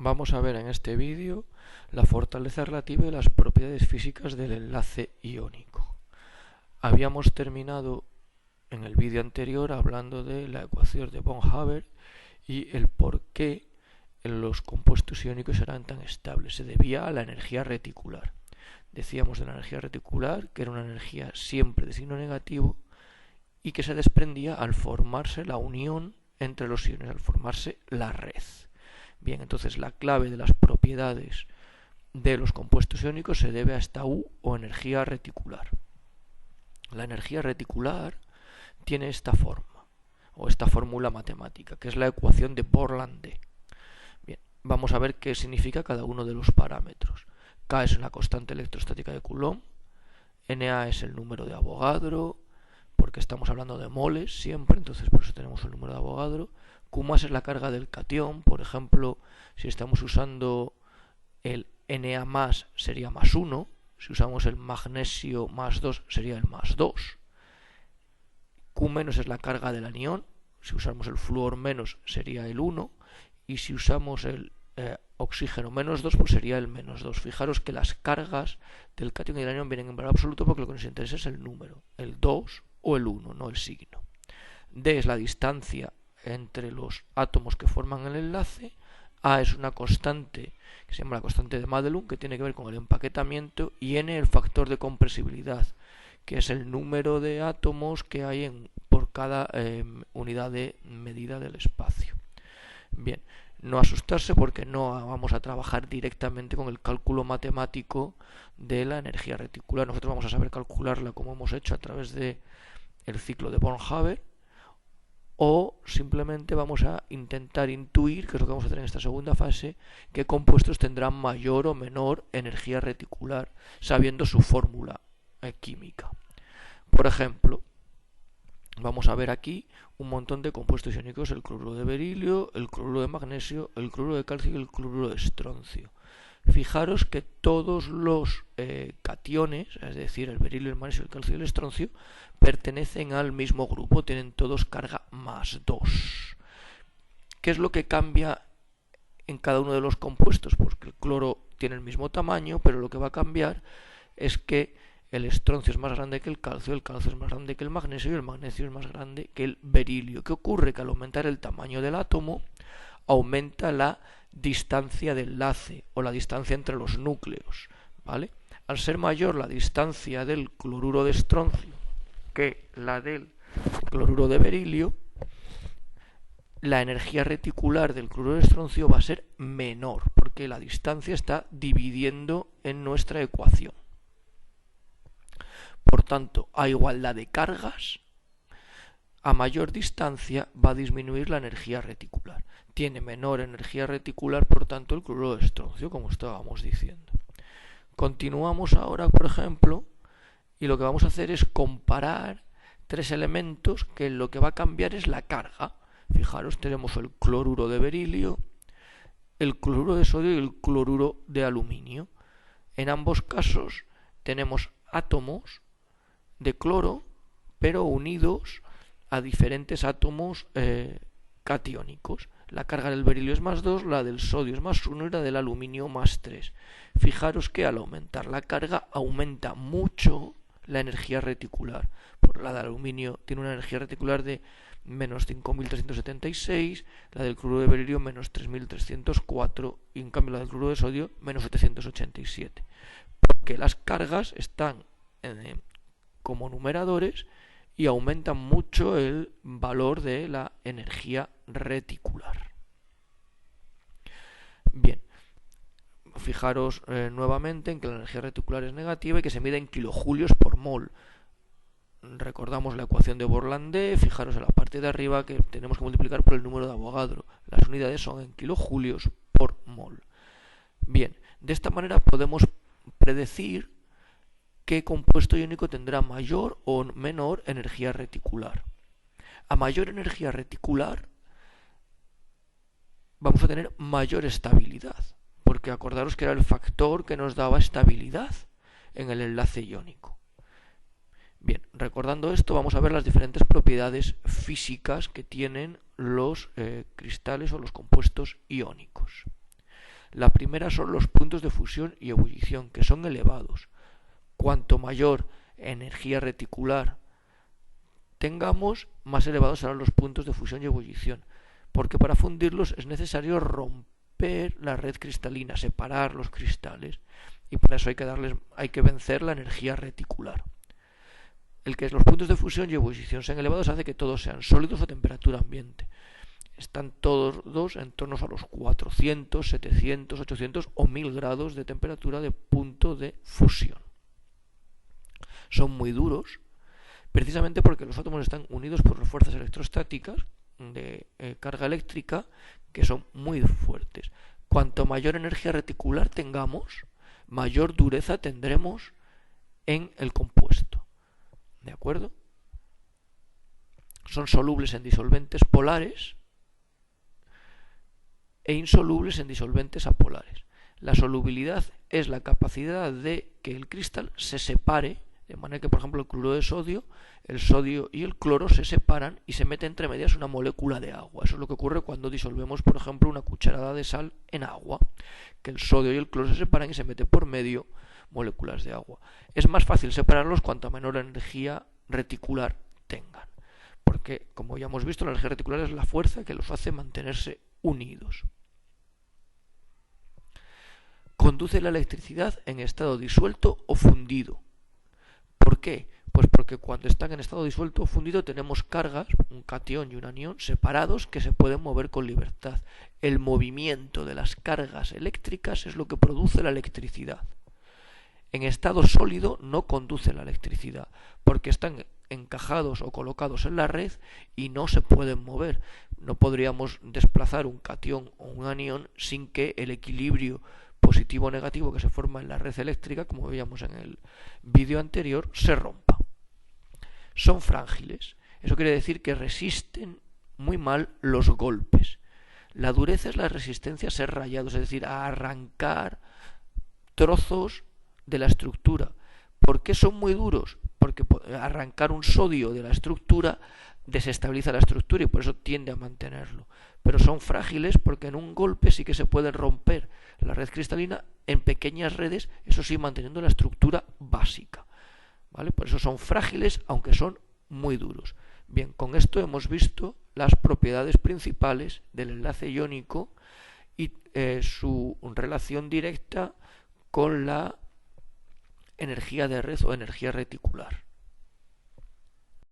Vamos a ver en este vídeo la fortaleza relativa y las propiedades físicas del enlace iónico. Habíamos terminado en el vídeo anterior hablando de la ecuación de von Haber y el por qué los compuestos iónicos eran tan estables. Se debía a la energía reticular. Decíamos de la energía reticular que era una energía siempre de signo negativo y que se desprendía al formarse la unión entre los iones, al formarse la red. Bien, entonces la clave de las propiedades de los compuestos iónicos se debe a esta U o energía reticular. La energía reticular tiene esta forma, o esta fórmula matemática, que es la ecuación de Borlande. Bien, vamos a ver qué significa cada uno de los parámetros. K es la constante electrostática de Coulomb, Na es el número de Avogadro, porque estamos hablando de moles siempre, entonces por eso tenemos el número de Avogadro. Q más es la carga del catión, por ejemplo, si estamos usando el Na más sería más 1, si usamos el magnesio más 2 sería el más 2. Q menos es la carga del anión, si usamos el flúor menos sería el 1, y si usamos el oxígeno menos 2 pues sería el menos 2. Fijaros que las cargas del catión y del anión vienen en valor absoluto porque lo que nos interesa es el número, el 2 o el 1, no el signo. D es la distancia entre los átomos que forman el enlace. A es una constante que se llama la constante de Madelung, que tiene que ver con el empaquetamiento, y N el factor de compresibilidad, que es el número de átomos que hay por cada unidad de medida del espacio. Bien, no asustarse porque no vamos a trabajar directamente con el cálculo matemático de la energía reticular. Nosotros vamos a saber calcularla como hemos hecho a través del ciclo de von Haber, o simplemente vamos a intentar intuir, que es lo que vamos a hacer en esta segunda fase, qué compuestos tendrán mayor o menor energía reticular, sabiendo su fórmula química. Por ejemplo, vamos a ver aquí un montón de compuestos iónicos: el cloruro de berilio, el cloruro de magnesio, el cloruro de calcio y el cloruro de estroncio. Fijaros que todos los cationes, es decir, el berilio, el magnesio, el calcio y el estroncio, pertenecen al mismo grupo, tienen todos carga más 2. ¿Qué es lo que cambia en cada uno de los compuestos? Porque el cloro tiene el mismo tamaño, pero lo que va a cambiar es que el estroncio es más grande que el calcio es más grande que el magnesio y el magnesio es más grande que el berilio. ¿Qué ocurre? Que al aumentar el tamaño del átomo, aumenta la distancia de enlace o la distancia entre los núcleos, ¿vale? Al ser mayor la distancia del cloruro de estroncio que la del cloruro de berilio, la energía reticular del cloruro de estroncio va a ser menor, porque la distancia está dividiendo en nuestra ecuación. Por tanto, a igualdad de cargas, a mayor distancia va a disminuir la energía reticular. Tiene menor energía reticular, por tanto, el cloruro de estroncio, como estábamos diciendo. Continuamos ahora, por ejemplo, y lo que vamos a hacer es comparar tres elementos que lo que va a cambiar es la carga. Fijaros, tenemos el cloruro de berilio, el cloruro de sodio y el cloruro de aluminio. En ambos casos tenemos átomos de cloro, pero unidos a diferentes átomos catiónicos. La carga del berilio es más 2, la del sodio es más 1 y la del aluminio más 3. Fijaros que al aumentar la carga aumenta mucho la energía reticular. Por la del aluminio tiene una energía reticular de menos 5.376, la del cloruro de berilio menos 3.304 y en cambio la del cloruro de sodio menos 787. Porque las cargas están como numeradores y aumentan mucho el valor de la energía reticular. Bien, fijaros nuevamente en que la energía reticular es negativa y que se mide en kilojulios por mol. Recordamos la ecuación de Borlande, fijaros en la parte de arriba que tenemos que multiplicar por el número de Avogadro. Las unidades son en kilojulios por mol. Bien, de esta manera podemos predecir qué compuesto iónico tendrá mayor o menor energía reticular. A mayor energía reticular vamos a tener mayor estabilidad, porque acordaros que era el factor que nos daba estabilidad en el enlace iónico. Bien, recordando esto, vamos a ver las diferentes propiedades físicas que tienen los cristales o los compuestos iónicos. La primera son los puntos de fusión y ebullición, que son elevados. Cuanto mayor energía reticular tengamos, más elevados serán los puntos de fusión y ebullición, porque para fundirlos es necesario romper la red cristalina, separar los cristales, y para eso hay que vencer la energía reticular. El que los puntos de fusión y ebullición sean elevados hace que todos sean sólidos a temperatura ambiente. Están todos en torno a los 400, 700, 800 o 1000 grados de temperatura de punto de fusión. Son muy duros, precisamente porque los átomos están unidos por fuerzas electrostáticas de carga eléctrica que son muy fuertes. Cuanto mayor energía reticular tengamos, mayor dureza tendremos en el compuesto. ¿De acuerdo? Son solubles en disolventes polares e insolubles en disolventes apolares. La solubilidad es la capacidad de que el cristal se separe, de manera que, por ejemplo, el cloruro de sodio, el sodio y el cloro se separan y se mete entre medias una molécula de agua. Eso es lo que ocurre cuando disolvemos, por ejemplo, una cucharada de sal en agua, que el sodio y el cloro se separan y se mete por medio moléculas de agua. Es más fácil separarlos cuanto menor energía reticular tengan, porque, como ya hemos visto, la energía reticular es la fuerza que los hace mantenerse unidos. Conduce la electricidad en estado disuelto o fundido. ¿Por qué? Pues porque cuando están en estado disuelto o fundido tenemos cargas, un catión y un anión, separados que se pueden mover con libertad. El movimiento de las cargas eléctricas es lo que produce la electricidad. En estado sólido no conduce la electricidad, porque están encajados o colocados en la red y no se pueden mover. No podríamos desplazar un catión o un anión sin que el equilibrio positivo o negativo que se forma en la red eléctrica, como veíamos en el vídeo anterior, se rompa. Son frágiles. Eso quiere decir que resisten muy mal los golpes. La dureza es la resistencia a ser rayados, es decir, a arrancar trozos de la estructura. ¿Por qué son muy duros? Porque arrancar un sodio de la estructura desestabiliza la estructura y por eso tiende a mantenerlo. Pero son frágiles porque en un golpe sí que se puede romper la red cristalina en pequeñas redes, eso sí, manteniendo la estructura básica. ¿Vale? Por eso son frágiles, aunque son muy duros. Bien, con esto hemos visto las propiedades principales del enlace iónico y su relación directa con la energía de red o energía reticular.